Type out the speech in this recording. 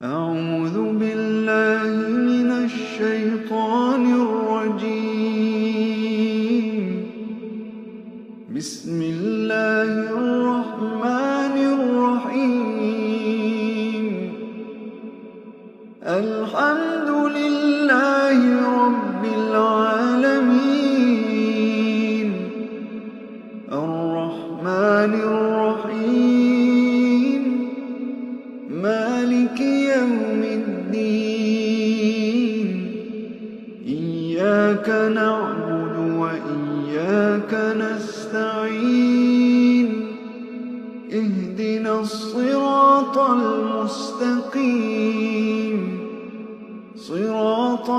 أعوذ بالله من الشيطان الرجيم. بسم الله الرحمن الرحيم. الحمد لله رب العالمين. الرحمن الرحيم. مالك يوم الدين. إياك نعبد وإياك نستعين. اهدنا الصراط المستقيم، صراط